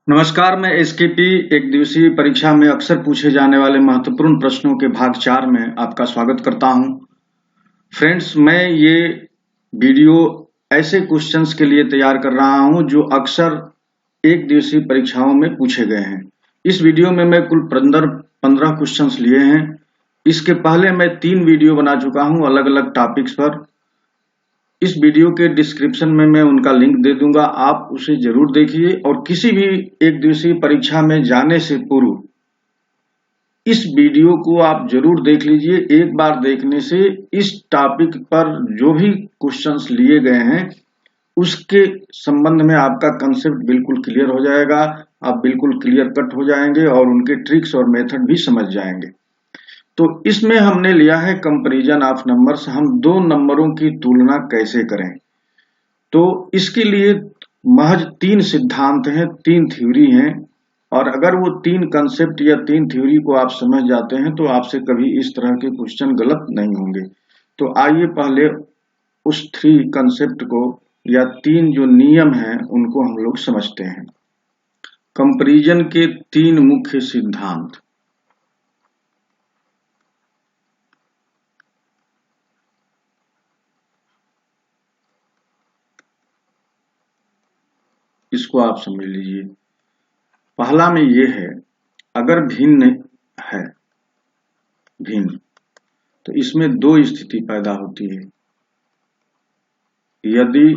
नमस्कार, मैं एसकेपी एक दिवसीय परीक्षा में अक्सर पूछे जाने वाले महत्वपूर्ण प्रश्नों के भाग 4 में आपका स्वागत करता हूं। फ्रेंड्स, मैं ये वीडियो ऐसे क्वेश्चंस के लिए तैयार कर रहा हूं जो अक्सर एक दिवसीय परीक्षाओं में पूछे गए हैं। इस वीडियो में मैं कुल 15 क्वेश्चंस लिए हैं। इसके पहले मैं 3 वीडियो बना चुका हूं अलग अलग टॉपिक्स पर। इस वीडियो के डिस्क्रिप्शन में मैं उनका लिंक दे दूंगा, आप उसे जरूर देखिए। और किसी भी एक दिवसीय परीक्षा में जाने से पूर्व इस वीडियो को आप जरूर देख लीजिए। एक बार देखने से इस टॉपिक पर जो भी क्वेश्चंस लिए गए हैं उसके संबंध में आपका कंसेप्ट बिल्कुल क्लियर हो जाएगा। आप बिल्कुल क्लियर कट हो जाएंगे और उनके ट्रिक्स और मेथड भी समझ जाएंगे। तो इसमें हमने लिया है कंपैरिजन ऑफ नंबर्स। हम दो नंबरों की तुलना कैसे करें, तो इसके लिए महज 3 सिद्धांत हैं, 3 थ्योरी हैं। और अगर वो 3 कंसेप्ट या 3 थ्योरी को आप समझ जाते हैं तो आपसे कभी इस तरह के क्वेश्चन गलत नहीं होंगे। तो आइए पहले उस 3 कंसेप्ट को या 3 जो नियम हैं उनको हम लोग समझते हैं। कंपैरिजन के 3 मुख्य सिद्धांत। इसको आप समझ लीजिए। पहला में ये है, अगर भिन्न है, भिन्न, तो इसमें 2 स्थिति पैदा होती है। यदि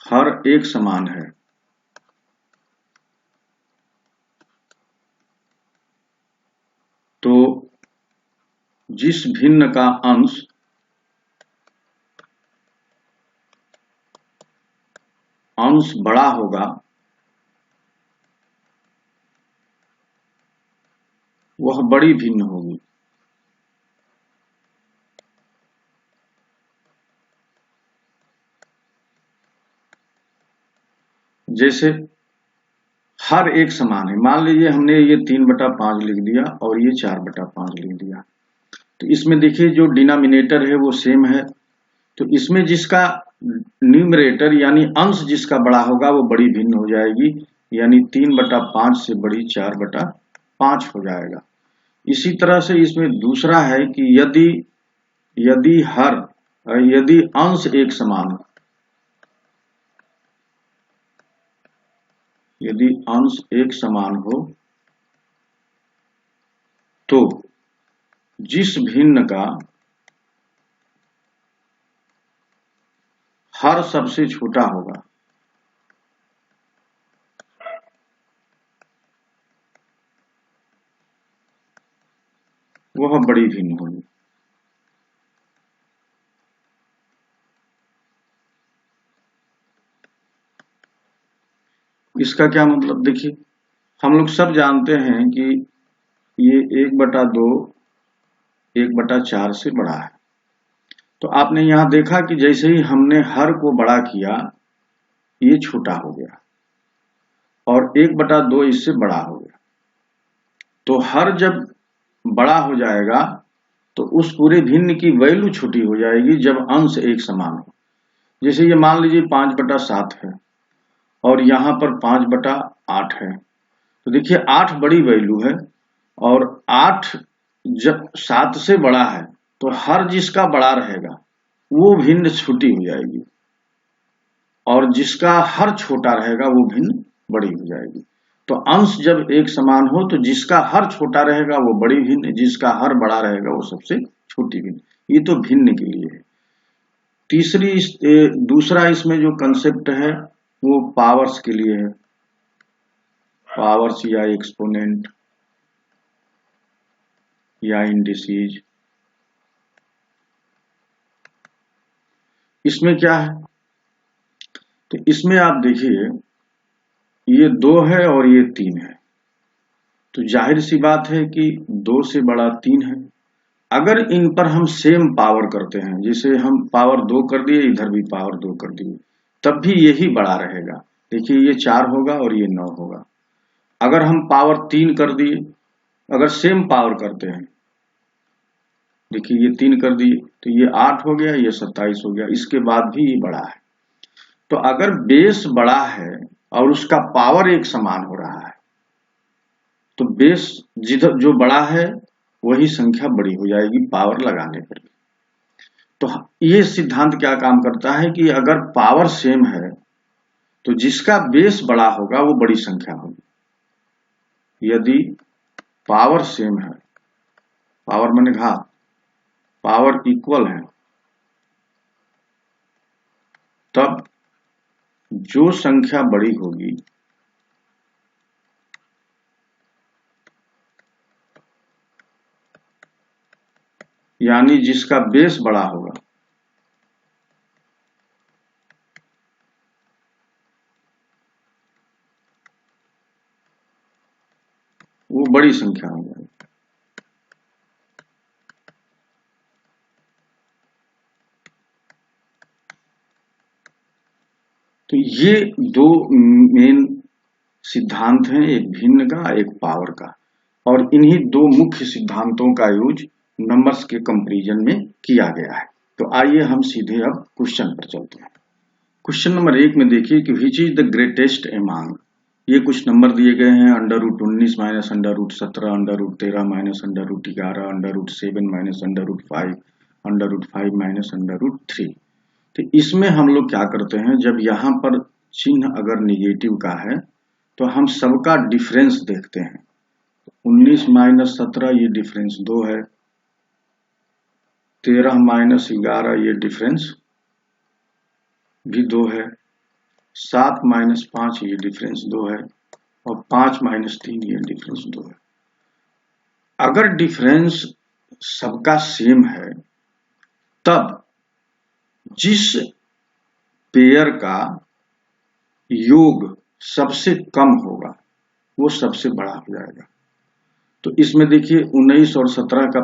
हर एक समान है तो जिस भिन्न का अंश बड़ा होगा वह बड़ी भिन्न होगी। जैसे हर एक समान है, मान लीजिए हमने ये 3/5 लिख दिया और ये 4/5 लिख दिया। तो इसमें देखिए जो डिनोमिनेटर है वो सेम है, तो इसमें जिसका न्यूमरेटर यानी अंश जिसका बड़ा होगा वो बड़ी भिन्न हो जाएगी, यानी 3/5 से बड़ी 4/5 हो जाएगा। इसी तरह से इसमें दूसरा है कि यदि अंश एक समान हो, यदि अंश एक समान हो तो जिस भिन्न का हर सबसे छोटा होगा वह बड़ी भिन्न होगी। इसका क्या मतलब, देखिए हम लोग सब जानते हैं कि ये 1/2 1/4 से बड़ा है। तो आपने यहां देखा कि जैसे ही हमने हर को बड़ा किया ये छोटा हो गया और 1/2 इससे बड़ा हो गया। तो हर जब बड़ा हो जाएगा तो उस पूरे भिन्न की वैल्यू छोटी हो जाएगी जब अंश एक समान हो। जैसे ये मान लीजिए 5/7 है और यहाँ पर 5/8 है, तो देखिए 8 बड़ी वैल्यू है और 8 जब 7 से बड़ा है तो हर जिसका बड़ा रहेगा वो भिन्न छोटी हो जाएगी और जिसका हर छोटा रहेगा वो भिन्न बड़ी हो जाएगी। तो अंश जब एक समान हो तो जिसका हर छोटा रहेगा वो बड़ी भिन्न, जिसका हर बड़ा रहेगा वो सबसे छोटी भिन्न। ये तो भिन्न के लिए है। दूसरा इसमें जो कंसेप्ट है वो पावर्स के लिए है, पावर्स या एक्सपोनेंट या इंडिसेज। इसमें क्या है, तो इसमें आप देखिए ये 2 है और ये 3 है, तो जाहिर सी बात है कि 2 से बड़ा 3 है। अगर इन पर हम सेम पावर करते हैं, जैसे हम पावर 2 कर दिए, इधर भी पावर 2 कर दिए, तब भी यही बड़ा रहेगा। देखिए ये 4 होगा और ये 9 होगा। अगर हम पावर 3 कर दिए, अगर सेम पावर करते हैं, देखिए ये 3 कर दिए तो ये 8 हो गया, ये 27 हो गया, इसके बाद भी ये बड़ा है। तो अगर बेस बड़ा है और उसका पावर एक समान हो रहा है, तो बेस जिधर जो बड़ा है वही संख्या बड़ी हो जाएगी पावर लगाने पर। तो ये सिद्धांत क्या काम करता है कि अगर पावर सेम है तो जिसका बेस बड़ा होगा वो बड़ी संख्या होगी। यदि पावर सेम है, पावर माने घात, पावर इक्वल है, तब जो संख्या बड़ी होगी यानी जिसका बेस बड़ा होगा वो बड़ी संख्या हो जाएगी। तो ये दो मेन सिद्धांत हैं, एक भिन्न का एक पावर का, और इन्हीं दो मुख्य सिद्धांतों का यूज नंबर्स के कंपैरिजन में किया गया है। तो आइए हम सीधे अब क्वेश्चन पर चलते हैं। क्वेश्चन नंबर 1 में देखिए कि which is the greatest among, ये कुछ नंबर दिए गए हैं, √19 माइनस √17, √13 माइनस √11, √7 माइनस √5, √5 माइनस √3। तो इसमें हम लोग क्या करते हैं, जब यहाँ पर चिन्ह अगर निगेटिव का है तो हम सबका डिफरेंस देखते हैं। 19 माइनस 17 ये डिफरेंस 2 है, 13 माइनस 11 ये डिफरेंस भी 2 है, 7 माइनस 5 ये डिफरेंस 2 है, और 5 माइनस 3 ये डिफरेंस 2 है। अगर डिफरेंस सबका सेम है तब जिस पेयर का योग सबसे कम होगा वो सबसे बड़ा हो जाएगा। तो इसमें देखिए 19 और 17 का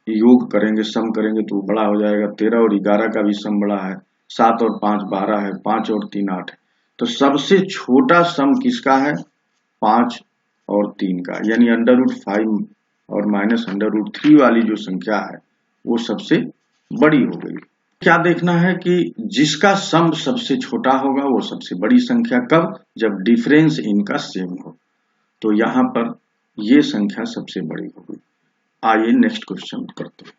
योग करेंगे, सम करेंगे तो बड़ा हो जाएगा, 13 और 11 का भी सम बड़ा है, 7 और 5 12 है, 5 और 3 8 है। तो सबसे छोटा सम किसका है, 5 और 3 का, यानी √5 और माइनस √3 वाली जो संख्या है वो सबसे बड़ी हो गई। क्या देखना है कि जिसका सम सबसे छोटा होगा वो सबसे बड़ी संख्या, कब, जब डिफरेंस इनका सेम हो। तो यहां पर ये संख्या सबसे बड़ी होगी। आइए नेक्स्ट क्वेश्चन करते हैं।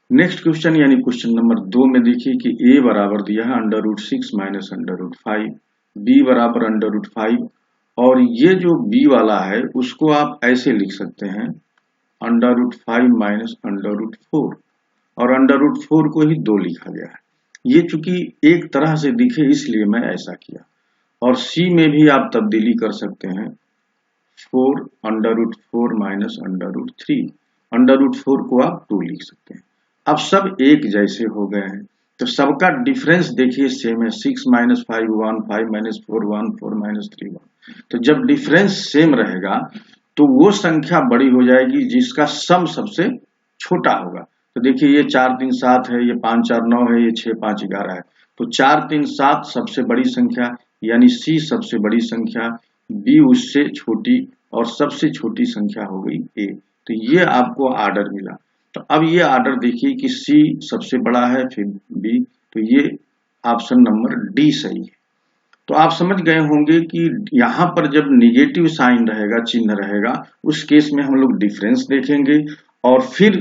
नेक्स्ट क्वेश्चन यानी क्वेश्चन नंबर 2 में देखिए कि a बराबर दिया है √6 माइनस √5, b बराबर √5, और ये जो b वाला है उसको आप ऐसे लिख सकते हैं √5 माइनस √4, और √4 को ही 2 लिखा गया है। ये चूंकि एक तरह से दिखे इसलिए मैं ऐसा किया, और c में भी आप तब्दीली कर सकते हैं, 4 √4 माइनस √3, √4 को आप 2 लिख सकते हैं। अब सब एक जैसे हो गए हैं तो सबका डिफरेंस देखिए सेम है, 6 माइनस 5 1, 5 माइनस 4 1, 4 माइनस 3 1। तो जब डिफरेंस सेम रहेगा तो वो संख्या बड़ी हो जाएगी जिसका सम सबसे छोटा होगा। तो देखिए ये 4 3 7 है, ये 5 4 9 है, ये 6 5 11 है। तो 4 3 7 सबसे बड़ी संख्या यानी C सबसे बड़ी संख्या, B उससे छोटी, और सबसे छोटी संख्या हो गई A। तो ये आपको आर्डर मिला। तो अब ये आर्डर देखिए कि C सबसे बड़ा है, फिर B, तो ये ऑप्शन नंबर D सही है। तो आप समझ गए होंगे कि यहाँ पर जब निगेटिव साइन रहेगा, चिन्ह रहेगा, उस केस में हम लोग डिफरेंस देखेंगे और फिर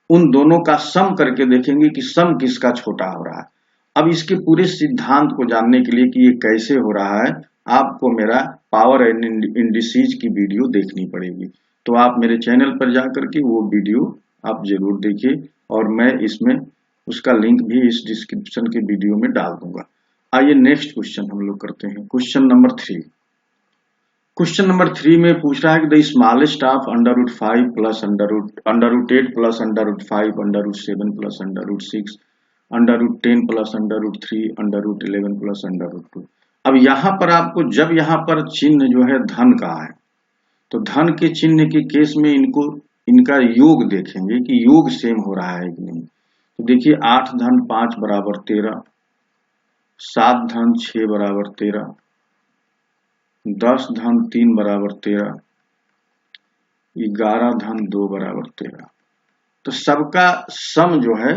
उन दोनों का सम करके देखेंगे कि सम किसका छोटा हो रहा है। अब इसके पूरे सिद्धांत को जानने के लिए कि ये कैसे हो रहा है, आपको मेरा पावर एंड इंडिसेज की वीडियो देखनी पड़ेगी। तो आप मेरे चैनल पर जाकर के वो वीडियो आप जरूर देखिए, और मैं इसमें उसका लिंक भी इस डिस्क्रिप्शन के वीडियो में डाल दूंगा। आइए नेक्स्ट क्वेश्चन हम लोग करते हैं, क्वेश्चन नंबर 3। क्वेश्चन नंबर 3 में पूछ रहा है कि the smallest of √5 plus √8 plus √5 √7 plus √6 √10 plus √3 √11 plus √2। अब यहाँ पर आपको जब यहाँ पर चिन्ह जो है धन का है तो धन के चिन्ह के केस में इनका योग देखेंगे कि योग सेम हो रहा है कि नहीं। तो देखिए 8 धन 5 बराबर 13, 7 धन 6 बराबर 13, 10 धन 3 बराबर 13, 11 धन 2 बराबर 13। तो सबका सम जो है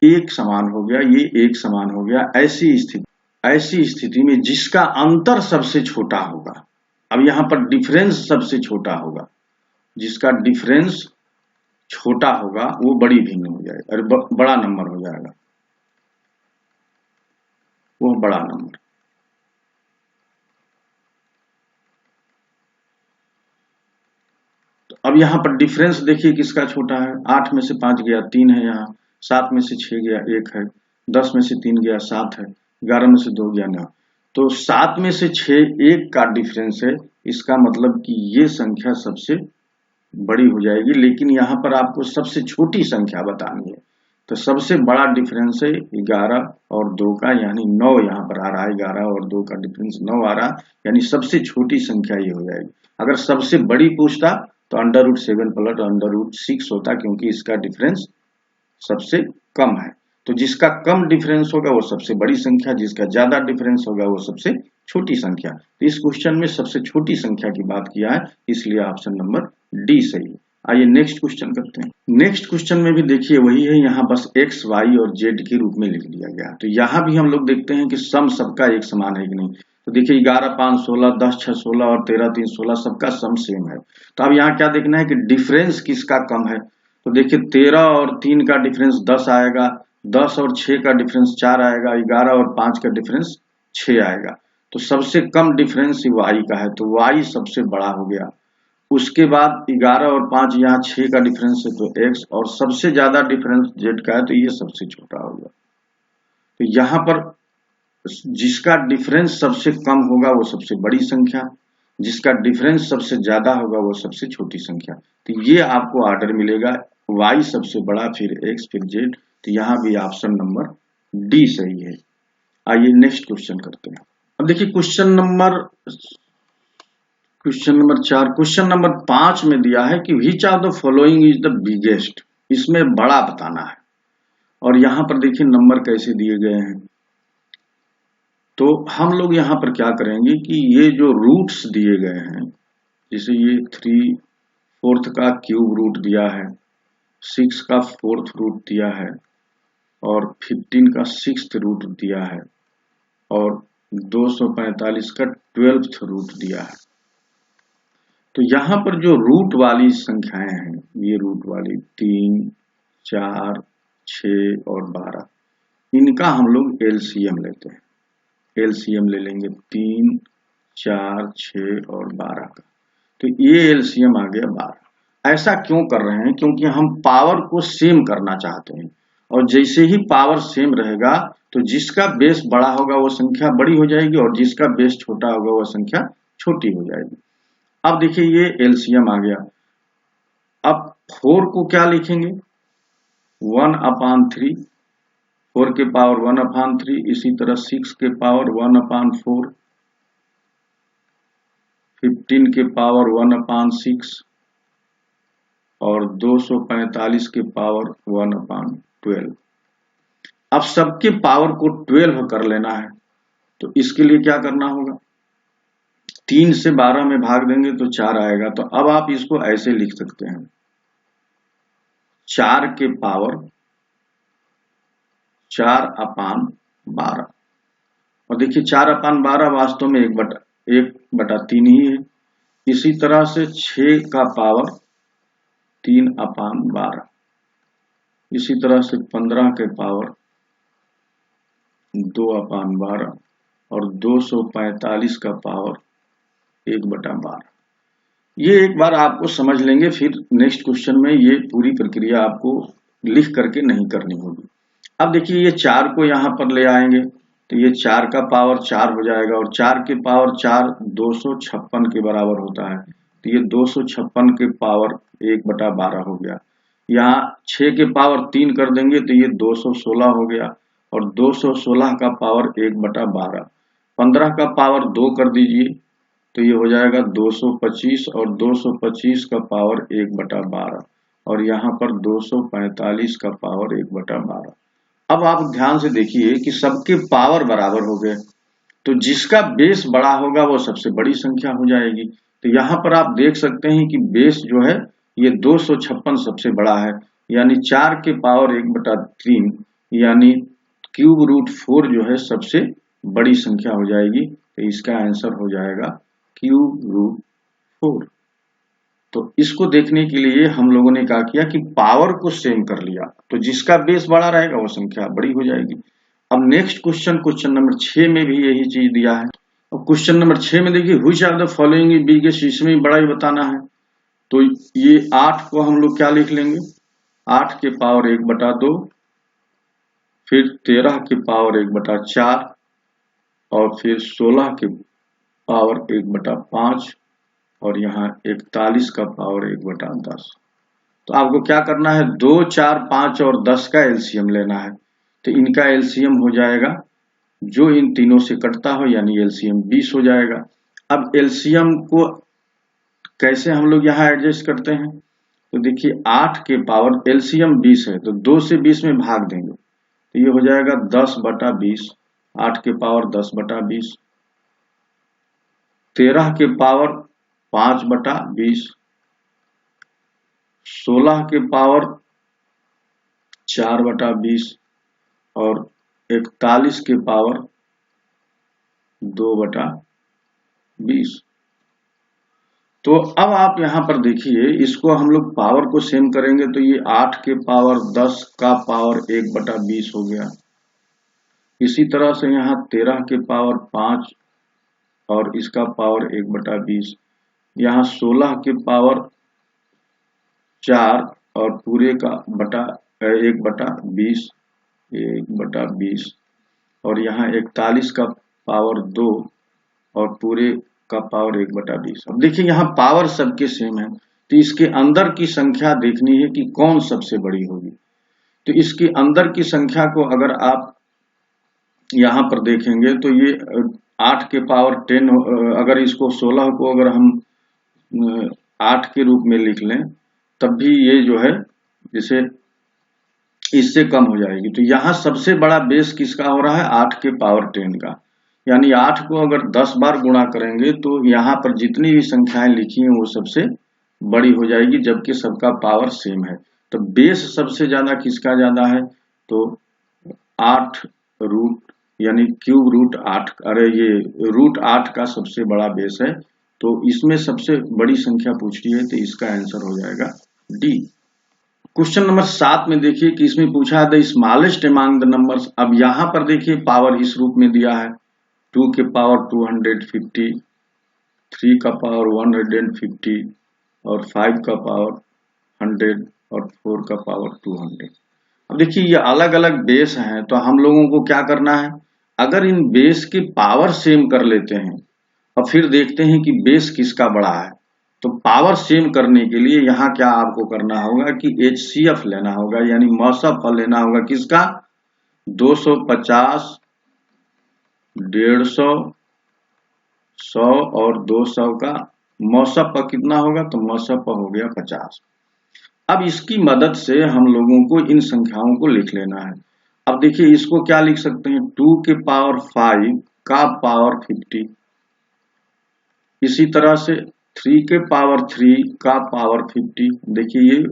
एक समान हो गया, ये एक समान हो गया। ऐसी स्थिति ऐसी स्थिति में जिसका अंतर सबसे छोटा होगा, अब यहां पर डिफरेंस सबसे छोटा होगा, जिसका डिफरेंस छोटा होगा वो बड़ी भिन्न हो जाएगा, अरे बड़ा नंबर हो जाएगा, वो बड़ा नंबर। तो अब यहां पर डिफरेंस देखिए किसका छोटा है, 8 में से 5 गया 3 है, यहाँ 7 में से 6 गया 1 है, 10 में से 3 गया 7 है, 11 में से 2 गया 9। तो 7 में से 6 1 का डिफरेंस है, इसका मतलब कि ये संख्या सबसे बड़ी हो जाएगी। लेकिन यहाँ पर आपको सबसे छोटी संख्या बतानी है, तो सबसे बड़ा डिफरेंस है 11 और 2 का, यानी 9 यहाँ पर आ रहा है, 11 और 2 का डिफरेंस 9 आ रहा, यानी सबसे छोटी संख्या ये हो जाएगी। अगर सबसे बड़ी पूछता तो √7 प्लस √6 होता, क्योंकि इसका डिफरेंस सबसे कम है। तो जिसका कम डिफरेंस होगा वो सबसे बड़ी संख्या, जिसका ज्यादा डिफरेंस होगा वो सबसे छोटी संख्या। तो इस क्वेश्चन में सबसे छोटी संख्या की बात किया है, इसलिए ऑप्शन नंबर डी सही है। आइए नेक्स्ट क्वेश्चन करते हैं। नेक्स्ट क्वेश्चन में भी देखिए वही है, यहाँ बस x, y और z के रूप में लिख दिया गया। तो यहाँ भी हम लोग देखते हैं कि सम सबका एक समान है कि नहीं। तो देखिए 11 5 16, 10 6 16 और 13 3 16 सबका सम सेम है। तो अब यहाँ क्या देखना है कि डिफरेंस किसका कम है। तो देखिए 13 और 3 का डिफरेंस 10 आएगा, 10 और 6 का डिफरेंस 4 आएगा, 11 और 5 का डिफरेंस 6 आएगा। तो सबसे कम डिफरेंस y का है, तो y सबसे बड़ा हो गया। उसके बाद 11 और 5 यहाँ 6 का डिफरेंस है, तो x, और सबसे ज्यादा डिफरेंस z का है, तो ये सबसे छोटा होगा। तो यहाँ पर जिसका डिफरेंस सबसे कम होगा वो सबसे बड़ी संख्या, जिसका डिफरेंस सबसे ज्यादा होगा वो सबसे छोटी संख्या। तो ये आपको ऑर्डर मिलेगा, y सबसे बड़ा, फिर x, फिर z। तो यहाँ भी ऑप्शन नंबर डी सही है। आइए नेक्स्ट क्वेश्चन करते हैं। अब देखिए क्वेश्चन नंबर 4, क्वेश्चन नंबर 5 में दिया है कि which of the following is the biggest, इसमें बड़ा बताना है। और यहाँ पर देखिए नंबर कैसे दिए गए हैं। तो हम लोग यहाँ पर क्या करेंगे कि ये जो रूट्स दिए गए हैं, जैसे ये 3/4 का क्यूब रूट दिया है, 6 का 4th रूट दिया है, और 15 का 6th रूट दिया है, और 245 का 12th रूट दिया है। तो यहाँ पर जो रूट वाली संख्याएं हैं, ये रूट वाली 3 4 6 और 12, इनका हम लोग एलसीएम लेते हैं। एलसीएम ले लेंगे 3 4 6 और 12 का, तो ये एलसीएम आ गया 12। ऐसा क्यों कर रहे हैं, क्योंकि हम पावर को सेम करना चाहते हैं, और जैसे ही पावर सेम रहेगा तो जिसका बेस बड़ा होगा वो संख्या बड़ी हो जाएगी, और जिसका बेस छोटा होगा वो संख्या छोटी हो जाएगी। अब देखिए ये एलसीएम आ गया। अब 4 को क्या लिखेंगे, 1/3, 4 के पावर 1/3, इसी तरह 6 के पावर 1/4, 15 के पावर 1/6, और 245 के पावर 1/12। अब सबके पावर को 12 कर लेना है, तो इसके लिए क्या करना होगा, 3 से 12 में भाग देंगे तो 4 आएगा। तो अब आप इसको ऐसे लिख सकते हैं, 4 के पावर 4/12। और देखिए 4/12 वास्तव में 1/3 ही है। इसी तरह से 6 का पावर 3/12, इसी तरह से 15 के पावर 2/12, और 245 का पावर 1/12। ये एक बार आपको समझ लेंगे, फिर नेक्स्ट क्वेश्चन में ये पूरी प्रक्रिया आपको लिख करके नहीं करनी होगी। अब देखिए ये 4 को यहाँ पर ले आएंगे, तो ये 4 का पावर 4 हो जाएगा, और 4 के पावर 4 256 के बराबर होता है। तो ये 256 के पावर 1/12 हो गया। यहाँ 6 के पावर 3 कर देंगे तो ये 216 हो गया, और 216 का पावर 1/12। 15 का पावर 2 कर दीजिए तो ये हो जाएगा 225, और 225 का पावर 1/12, और यहाँ पर 245 का पावर 1/12। अब आप ध्यान से देखिए कि सबके पावर बराबर हो गए, तो जिसका बेस बड़ा होगा वो सबसे बड़ी संख्या हो जाएगी। तो यहाँ पर आप देख सकते हैं कि बेस जो है ये 256 सबसे बड़ा है, यानी 4 के पावर 1/3, यानी क्यूब रूट 4 जो है सबसे बड़ी संख्या हो जाएगी, तो इसका आंसर हो जाएगा √4। तो इसको देखने के लिए हम लोगों ने क्या किया कि पावर को सेम कर लिया, तो जिसका बेस बड़ा रहेगा वो संख्या बड़ी हो जाएगी। अब नेक्स्ट क्वेश्चन नंबर 6 में भी यही चीज दिया है। अब क्वेश्चन नंबर 6 में देखिए which of the following is biggest, इसमें बड़ा ही बताना है। तो ये 8 को हम लोग क्या लिख लेंगे, 8 के पावर 1/2, फिर 13 के पावर 1/4 और फिर 16 के पावर 1/5 और यहाँ 41 का पावर 1/10। तो आपको क्या करना है, 2, 4, 5 और 10 का एलसीएम लेना है। तो इनका एलसीएम हो जाएगा जो इन तीनों से कटता हो, यानी एलसीएम 20 हो जाएगा। अब एलसीएम को कैसे हम लोग यहाँ एडजस्ट करते हैं, तो देखिए 8 के पावर एलसीएम 20 है, तो 2 से 20 में भाग देंगे, तो ये हो जाएगा 10/20, 8 के पावर 10/20, 13 के पावर 5/20, 16 के पावर 4/20 और 41 के पावर 2/20। तो अब आप यहाँ पर देखिए, इसको हम लोग पावर को सेम करेंगे, तो ये 8 के पावर 10 का पावर 1/20 हो गया। इसी तरह से यहाँ 13 के पावर 5 और इसका पावर 1/20, यहाँ 16 के पावर 4 और पूरे का 1/20 और यहाँ 41 का पावर 2 और पूरे का पावर 1/20। अब देखिए यहाँ पावर सबके सेम है, तो इसके अंदर की संख्या देखनी है कि कौन सबसे बड़ी होगी। तो इसके अंदर की संख्या को अगर आप यहाँ पर देखेंगे तो ये 8 के पावर 10, अगर इसको 16 को अगर हम 8 के रूप में लिख लें तब भी ये जो है जैसे इससे कम हो जाएगी। तो यहाँ सबसे बड़ा बेस किसका हो रहा है, 8 के पावर 10 का, यानी 8 को अगर 10 बार गुणा करेंगे तो यहाँ पर जितनी भी संख्याएं लिखी हैं वो सबसे बड़ी हो जाएगी, जबकि सबका पावर सेम है। तो बेस सबसे ज्यादा किसका ज्यादा है, तो 8 रूट यानी क्यूब रूट 8, अरे ये √8 का सबसे बड़ा बेस है। तो इसमें सबसे बड़ी संख्या पूछ रही है, तो इसका आंसर हो जाएगा डी। क्वेश्चन नंबर 7 में देखिए कि इसमें पूछा है the smallest among the numbers. अब यहाँ पर देखिए पावर इस रूप में दिया है, 2 के पावर 250, 3 का पावर 150 और 5 का पावर 100 और 4 का पावर 200। अब देखिए ये अलग अलग बेस हैं, तो हम लोगों को क्या करना है, अगर इन बेस की पावर सेम कर लेते हैं और फिर देखते हैं कि बेस किसका बड़ा है, तो पावर सेम करने के लिए यहाँ क्या आपको करना होगा कि HCF लेना होगा, यानी मौसफ लेना होगा किसका, 250, 150, 100 और 200 का मौसफ कितना होगा, तो मौसफ हो गया 50। अब इसकी मदद से हम लोगों को इन संख्याओं को लिख लेना है। अब देखिए इसको क्या लिख सकते हैं, 2 के पावर 5 का पावर 50, इसी तरह से 3 के पावर 3 का पावर 50। देखिए ये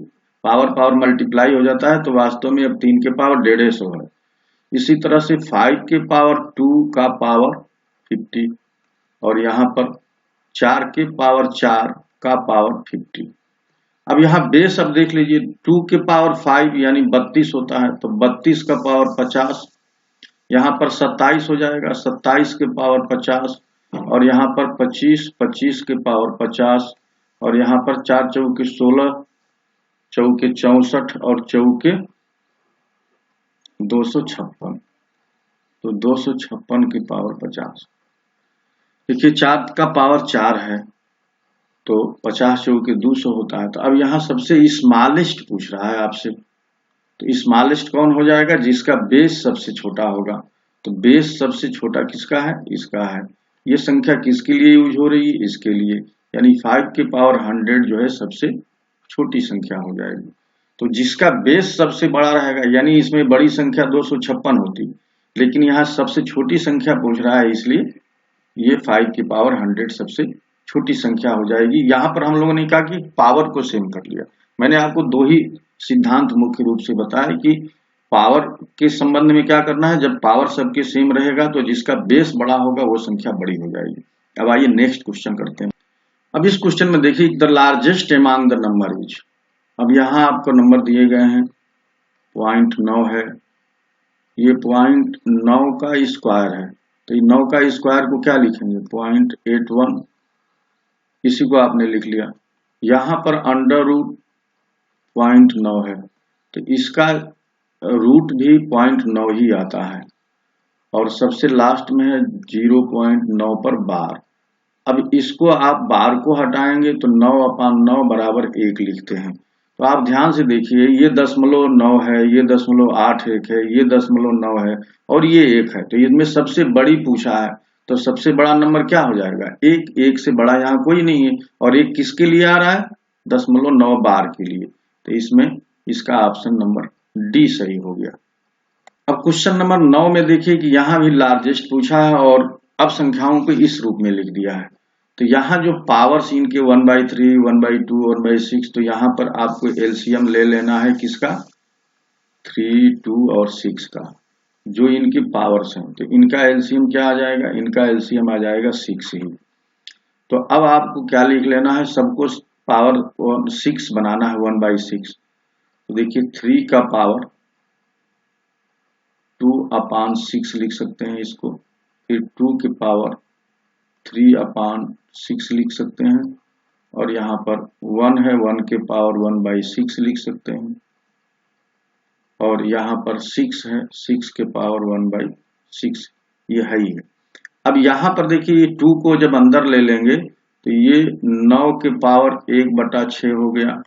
पावर मल्टीप्लाई हो जाता है, तो वास्तव में अब 3 के पावर 150 है। इसी तरह से 5 के पावर 2 का पावर 50 और यहाँ पर 4 के पावर 4 का पावर 50। अब यहाँ बेस अब देख लीजिए, 2 के पावर 5 यानी 32 होता है, तो 32 का पावर 50, यहाँ पर 27 हो जाएगा, 27 के पावर 50 और यहाँ पर 25, 25 के पावर 50 और यहाँ पर 4 चौके 16, चौके 64 और चौके 256, तो 256 की पावर 50। देखिए 4 का पावर 4 है, तो 50 चौके 200 होता है। तो अब यहाँ सबसे स्मॉलेस्ट पूछ रहा है आपसे, तो स्मॉलेस्ट कौन हो जाएगा, जिसका बेस सबसे छोटा होगा। तो बेस सबसे छोटा किसका है, इसका है। ये संख्या किसके लिए यूज हो रही है, इसके लिए, यानी 5 के पावर 100 जो है सबसे छोटी संख्या हो जाएगी। तो जिसका बेस सबसे बड़ा रहेगा, यानी इसमें बड़ी संख्या 256 होती, लेकिन यहाँ सबसे छोटी संख्या पूछ रहा है, इसलिए ये 5 की पावर 100 सबसे छोटी संख्या हो जाएगी। यहाँ पर हम लोगों ने कहा कि पावर को सेम कर लिया। मैंने आपको दो ही सिद्धांत मुख्य रूप से बताया कि पावर के संबंध में क्या करना है, जब पावर सबके सेम रहेगा तो जिसका बेस बड़ा होगा वो संख्या बड़ी हो जाएगी। अब आइए नेक्स्ट क्वेश्चन करते हैं। अब इस क्वेश्चन में देखिए the largest among the number is, अब यहाँ आपको नंबर दिए गए हैं 0.9 है, ये 0.9 का स्क्वायर है, तो ये 9 का स्क्वायर को क्या लिखेंगे 0.81, इसी को आपने लिख लिया। यहाँ पर अंडर रूट 0.9 है तो इसका रूट भी 0.9 ही आता है, और सबसे लास्ट में है 0.9 पर बार। अब इसको आप बार को हटाएंगे तो 9/9 बराबर 1 लिखते हैं। तो आप ध्यान से देखिए, ये 0.9 है, ये 0.81 है, ये 0.9 है और ये 1 है, तो इसमें सबसे बड़ी पूछा है तो सबसे बड़ा नंबर क्या हो जाएगा 1। 1 से बड़ा यहाँ कोई नहीं है, और 1 किसके लिए आ रहा है 0.9 बार के लिए, तो इसमें इसका ऑप्शन नंबर डी सही हो गया। अब क्वेश्चन नंबर 9 में देखिए कि यहाँ भी लार्जेस्ट पूछा है और अब संख्याओं को इस रूप में लिख दिया है। तो यहाँ जो पावर्स इनके 1/3, 1/2, 1/6, तो यहाँ पर आपको एलसीएम ले लेना है किसका 3, 2 और 6 का, जो इनकी पावर्स हैं। तो इनका एलसीएम क्या आ जाएगा, इनका एलसीएम आ जाएगा 6 ही। तो अब आपको क्या लिख लेना है, सबको पावर 6 बनाना है 1/6। तो देखिए 3 का पावर 2/6 लिख सकते हैं इसको, फिर 2 की पावर 3/6 लिख सकते हैं, और यहाँ पर 1 है 1 के पावर 1/6 लिख सकते हैं, और यहाँ पर 6 है 6 के पावर 1/6, ये है ही है। अब यहाँ पर देखिए ये 2 को जब अंदर ले लेंगे तो ये 9 के पावर 1/6 हो गया,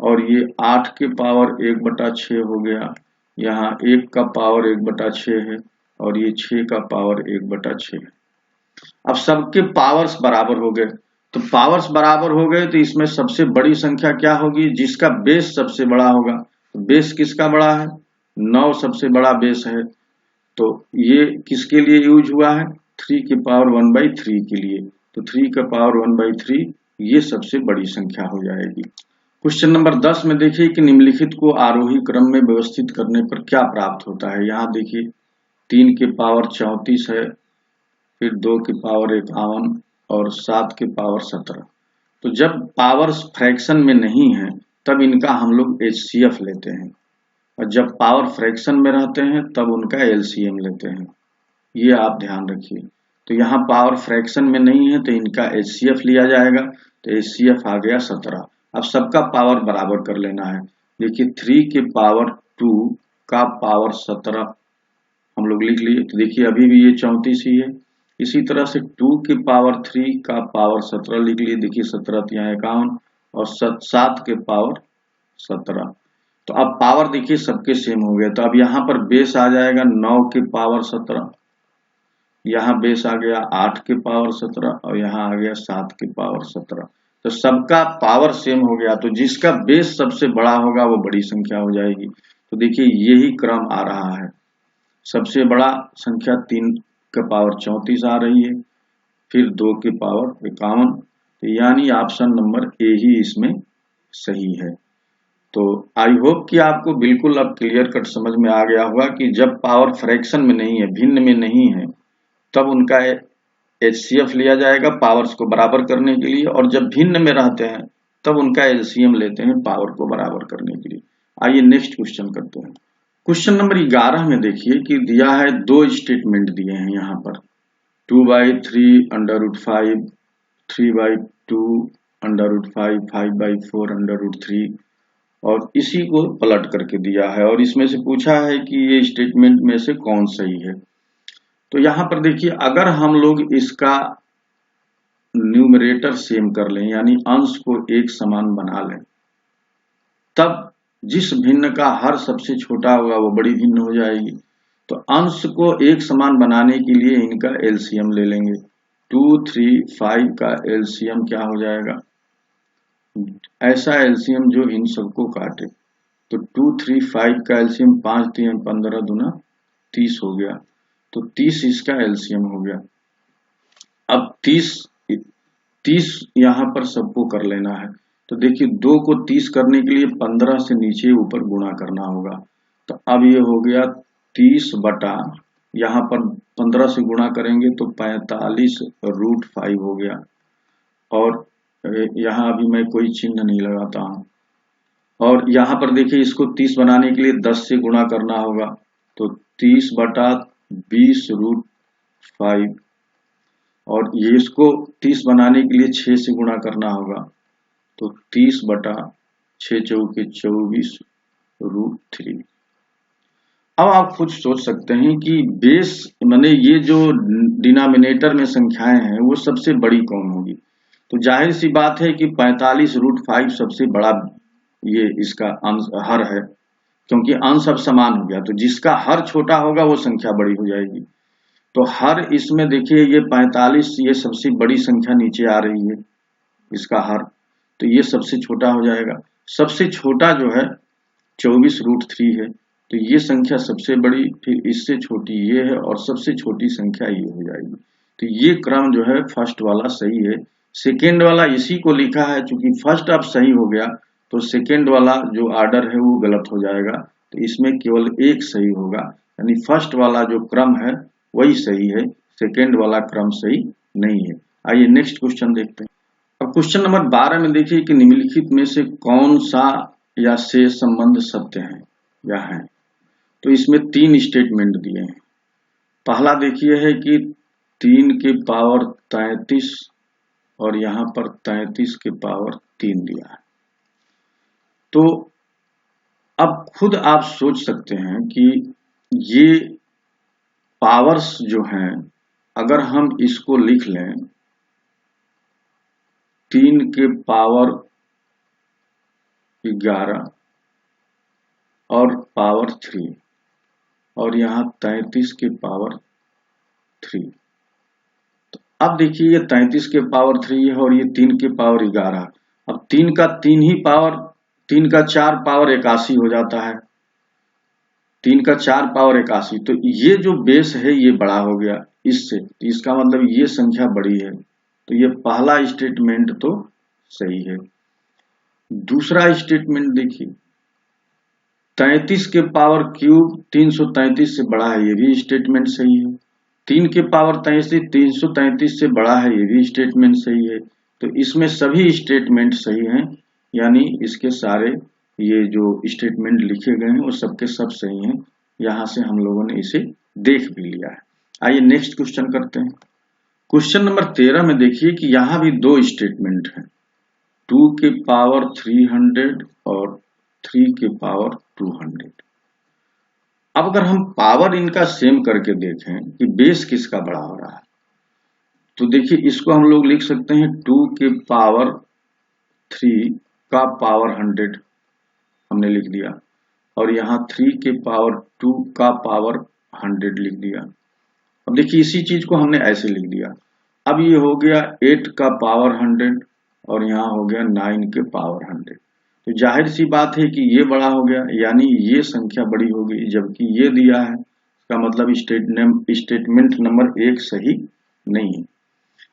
और ये 8 के पावर 1/6 हो गया, यहाँ 1 का पावर 1/6 है, और ये 6 का पावर 1/6 है। अब सबके पावर्स बराबर हो गए, तो पावर्स बराबर हो गए तो इसमें सबसे बड़ी संख्या क्या होगी, जिसका बेस सबसे बड़ा होगा। तो बेस किसका बड़ा है 9 सबसे बड़ा बेस है, तो ये किसके लिए यूज हुआ है 3 की पावर 1/3 के लिए, तो 3 का पावर 1/3 ये सबसे बड़ी संख्या हो जाएगी। क्वेश्चन नंबर 10 में देखिए कि निम्नलिखित को आरोही क्रम में व्यवस्थित करने पर क्या प्राप्त होता है। यहाँ देखिए 3 के पावर 34 है, फिर 2 की पावर 51 और 7 की पावर 17। तो जब पावर्स फ्रैक्शन में नहीं है तब इनका हम लोग एचसीएफ लेते हैं, और जब पावर फ्रैक्शन में रहते हैं तब उनका एलसीएम लेते हैं, ये आप ध्यान रखिए। तो यहाँ पावर फ्रैक्शन में नहीं है तो इनका एचसीएफ लिया जाएगा, तो एचसीएफ आ गया 17। अब सबका पावर बराबर कर लेना है। देखिए 3 के पावर 2 का पावर 17 हम लोग लिख लिए, तो देखिए अभी भी ये 34 ही है। इसी तरह से 2 की पावर 3 का पावर 17 लिख लिए, देखिए 17 यहाँ 51 और 7 के पावर 17। तो अब पावर देखिए सबके सेम हो गया, तो अब यहाँ पर बेस आ जाएगा 9 के पावर 17, यहाँ बेस आ गया 8 के पावर 17, और यहाँ आ गया 7 के पावर 17। तो सबका पावर सेम हो गया, तो जिसका बेस सबसे बड़ा होगा वो बड़ी संख्या हो जाएगी। तो देखिए यही क्रम आ रहा है, सबसे बड़ा संख्या 3 का पावर 34 आ रही है, फिर 2 के पावर 51, तो यानी ऑप्शन नंबर ए ही इसमें सही है। तो आई होप कि आपको बिल्कुल अब क्लियर कट समझ में आ गया होगा कि जब पावर फ्रैक्शन में नहीं है, भिन्न में नहीं है, तब उनका एचसीएफ लिया जाएगा पावर्स को बराबर करने के लिए, और जब भिन्न में रहते हैं तब उनका एलसीएम लेते हैं पावर को बराबर करने के लिए। आइए नेक्स्ट क्वेश्चन करते हैं। क्वेश्चन नंबर 11 में देखिए कि दिया है 2 स्टेटमेंट दिए हैं यहाँ पर 2/3 √5, 3/2 √5, 5/4 √3, और इसी को पलट करके दिया है, और इसमें से पूछा है कि ये स्टेटमेंट में से कौन सही है। तो यहाँ पर देखिए अगर हम लोग इसका न्यूमरेटर सेम कर लें, यानी अंश को एक समान बना लें, तब जिस भिन्न का हर सबसे छोटा होगा वो बड़ी भिन्न हो जाएगी। तो अंश को एक समान बनाने के लिए इनका एलसीएम ले लेंगे। 2, 3, 5 का एलसीएम क्या हो जाएगा, ऐसा एलसीएम जो इन सबको काटे। तो 2, 3, 5 का एलसीएम 5, 3, 15 दूना 30 हो गया, तो 30 इसका एलसीएम हो गया। अब 30 यहाँ पर सबको कर लेना है, तो देखिए 2 को 30 करने के लिए 15 से नीचे ऊपर गुणा करना होगा, तो अब ये हो गया 30 बटा, यहाँ पर 15 से गुणा करेंगे तो 45√5 हो गया। और यहाँ अभी मैं कोई चिन्ह नहीं लगाता हूँ। और यहाँ पर देखिए इसको 30 बनाने के लिए 10 से गुणा करना होगा, तो 30 बटा 20√5। और ये इसको 30 बनाने के लिए 6 से गुणा करना होगा, तो 30 बटा 6 चौके 24√3। अब आप खुद सोच सकते हैं कि बेस माने ये जो डिनोमिनेटर में संख्याएं हैं वो सबसे बड़ी कौन होगी। तो जाहिर सी बात है कि 45√5 सबसे बड़ा ये इसका हर है, क्योंकि अंश अब समान हो गया, तो जिसका हर छोटा होगा वो संख्या बड़ी हो जाएगी। तो हर इसमें देखिए ये 45, ये सबसे बड़ी संख्या नीचे आ रही है इसका हर, तो ये सबसे छोटा हो जाएगा। सबसे छोटा जो है 24√3 है, तो ये संख्या सबसे बड़ी, फिर इससे छोटी ये है और सबसे छोटी संख्या ये हो जाएगी। तो ये क्रम जो है फर्स्ट वाला सही है। सेकेंड वाला इसी को लिखा है, चूंकि फर्स्ट अब सही हो गया तो सेकेंड वाला जो ऑर्डर है वो गलत हो जाएगा, तो इसमें केवल एक सही होगा, यानी फर्स्ट वाला जो क्रम है वही सही है, सेकेंड वाला क्रम सही नहीं है। आइए नेक्स्ट क्वेश्चन देखते हैं। अब क्वेश्चन नंबर 12 में देखिए कि निम्नलिखित में से कौन सा या से संबंध सत्य है या है। तो इसमें 3 स्टेटमेंट दिए हैं। पहला देखिए है कि 3 के पावर 33 और यहाँ पर 33 के पावर 3 दिया है। तो अब खुद आप सोच सकते हैं कि ये पावर्स जो हैं, अगर हम इसको लिख लें 3 के पावर 11 और पावर 3 और यहाँ 33 के पावर 3। तो अब देखिए ये 33 के पावर 3 है और ये 3 के पावर 11। अब 3 का 3 ही पावर, 3 का 4 पावर 81 हो जाता है, 3 का 4 पावर 81। तो ये जो बेस है ये बड़ा हो गया इससे, तो इसका मतलब ये संख्या बड़ी है, तो ये पहला स्टेटमेंट तो सही है। दूसरा स्टेटमेंट देखिए 33 के पावर क्यूब 333 से बड़ा है, ये भी स्टेटमेंट सही है। 3 के पावर 33 333 से बड़ा है, ये भी स्टेटमेंट सही है। तो इसमें सभी स्टेटमेंट सही हैं, यानी इसके सारे ये जो स्टेटमेंट लिखे गए हैं वो सबके सब सही हैं। यहाँ से हम लोगों ने इसे देख भी लिया है। आइए नेक्स्ट क्वेश्चन करते हैं। क्वेश्चन नंबर 13 में देखिए कि यहाँ भी 2 स्टेटमेंट हैं, 2 के पावर 300 और 3 के पावर 200। अब अगर हम पावर इनका सेम करके देखें कि बेस किसका बड़ा हो रहा है, तो देखिए इसको हम लोग लिख सकते हैं 2 के पावर 3 का पावर 100 हमने लिख दिया, और यहाँ 3 के पावर 2 का पावर 100 लिख दिया। अब देखिए इसी चीज को हमने ऐसे लिख दिया। अब ये हो गया 8 का पावर 100 और यहाँ हो गया 9 के पावर 100। तो जाहिर सी बात है कि ये बड़ा हो गया, यानी ये संख्या बड़ी होगी, जबकि ये दिया है, इसका मतलब स्टेटमेंट नंबर 1 सही नहीं है।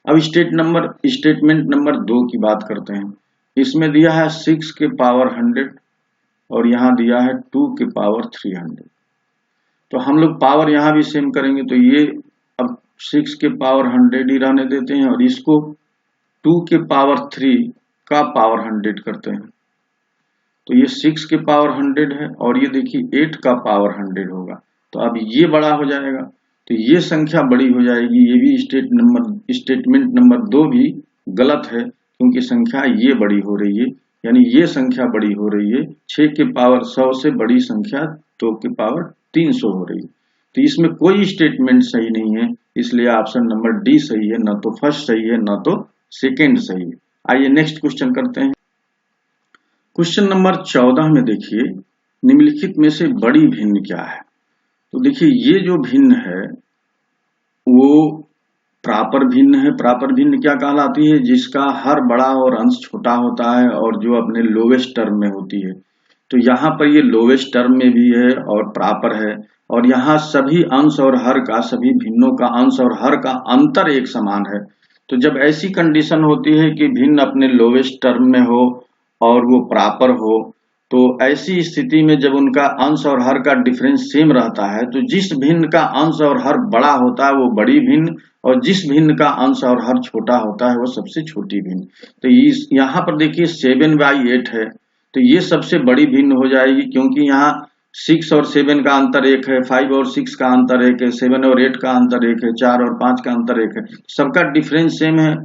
अब स्टेटमेंट नंबर 2 की बात करते हैं। इसमें दिया है 6 के पावर 100 और यहाँ दिया है 2 के पावर 300। तो हम लोग पावर यहाँ भी सेम करेंगे, तो ये अब 6 के पावर 100 ही रहने देते हैं और इसको 2 के पावर 3 का पावर 100 करते हैं। तो ये 6 के पावर 100 है और ये देखिए 8 का पावर 100 होगा, तो अब ये बड़ा हो जाएगा, तो ये संख्या बड़ी हो जाएगी। ये भी स्टेटमेंट नंबर 2 भी गलत है, क्योंकि संख्या ये बड़ी हो रही है, यानी ये संख्या बड़ी हो रही है। 6 के पावर 100 से बड़ी संख्या 2 के पावर 300 हो रही है। तो इसमें कोई स्टेटमेंट सही नहीं है, इसलिए ऑप्शन नंबर डी सही है, ना तो फर्स्ट सही है ना तो सेकेंड सही है। आइए नेक्स्ट क्वेश्चन करते हैं। क्वेश्चन नंबर 14 में देखिए निम्नलिखित में से बड़ी भिन्न क्या है। तो देखिए ये जो भिन्न है वो प्रॉपर भिन्न है। प्रॉपर भिन्न क्या कहलाती है? जिसका हर बड़ा और अंश छोटा होता है और जो अपने लोवेस्ट टर्म में होती है। तो यहाँ पर ये लोवेस्ट टर्म में भी है और प्रॉपर है, और यहाँ सभी अंश और हर का, सभी भिन्नों का अंश और हर का अंतर एक समान है। तो जब ऐसी कंडीशन होती है कि भिन्न अपने लोवेस्ट टर्म में हो और वो प्रॉपर हो, तो ऐसी स्थिति में जब उनका अंश और हर का डिफरेंस सेम रहता है तो जिस भिन्न का अंश और हर बड़ा होता है वो बड़ी भिन्न, और जिस भिन्न का अंश और हर छोटा होता है वो सबसे छोटी भिन्न। तो यहाँ पर देखिए 7/8 है, तो ये सबसे बड़ी भिन्न हो जाएगी, क्योंकि यहाँ 6 और 7 का अंतर 1 है, 5 और 6 का अंतर 1 है, 7 और 8 का अंतर 1 है, 4 और 5 का अंतर 1 है, सबका डिफरेंस सेम है।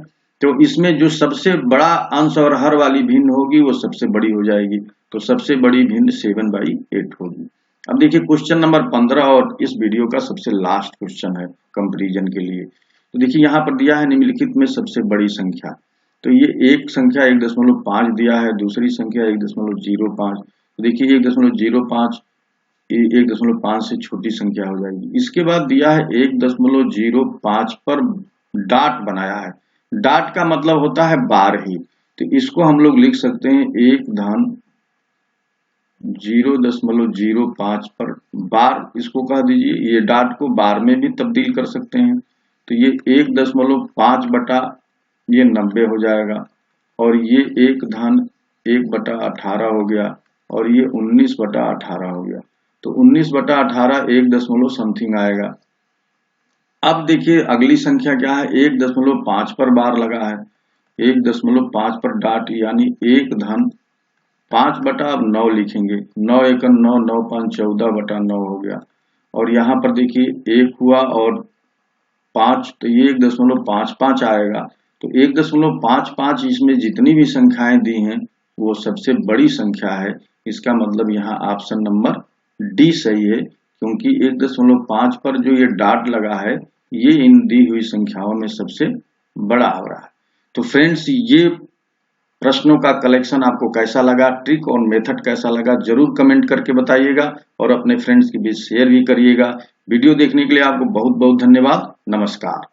तो इसमें जो सबसे बड़ा अंश और हर वाली भिन्न होगी वो सबसे बड़ी हो जाएगी, तो सबसे बड़ी भिन्न 7/8 होगी। अब देखिए क्वेश्चन नंबर 15 और इस वीडियो का सबसे लास्ट क्वेश्चन है कंपैरिजन के लिए। तो देखिए यहाँ पर दिया है निम्नलिखित में सबसे बड़ी संख्या, तो ये एक संख्या 1.5 दिया है, दूसरी संख्या 1.05। तो देखिए 1.05 1.5 से छोटी संख्या हो जाएगी। इसके बाद दिया है 1.05 पर डॉट बनाया है, डॉट का मतलब होता है बार ही, तो इसको हम लोग लिख सकते हैं 1.005 पर बार, इसको कह दीजिए। ये डॉट को बार में भी तब्दील कर सकते हैं, तो ये 1.5 बटा ये 90 हो जाएगा, और ये 1/18 हो गया, और ये 19/18 हो गया। तो 19/18 1 समथिंग आएगा। अब देखिए अगली संख्या क्या है, 1.5 पर बार लगा है, 1.5 पर डॉट, यानी 1/5/9 लिखेंगे, 9 × 9 9 5 14/9 हो गया। और यहाँ पर देखिए 1 हुआ और 5, तो ये 1.55 आएगा। तो 1.55 इसमें जितनी भी संख्याएं दी हैं वो सबसे बड़ी संख्या है। इसका मतलब यहाँ ऑप्शन नंबर डी सही है, क्योंकि 1.5 पर जो ये डॉट लगा है ये इन दी हुई संख्याओं में सबसे बड़ा हो रहा है। तो फ्रेंड्स, ये प्रश्नों का कलेक्शन आपको कैसा लगा, ट्रिक और मेथड कैसा लगा, जरूर कमेंट करके बताइएगा और अपने फ्रेंड्स के बीच शेयर भी करिएगा। वीडियो देखने के लिए आपको बहुत बहुत धन्यवाद। नमस्कार।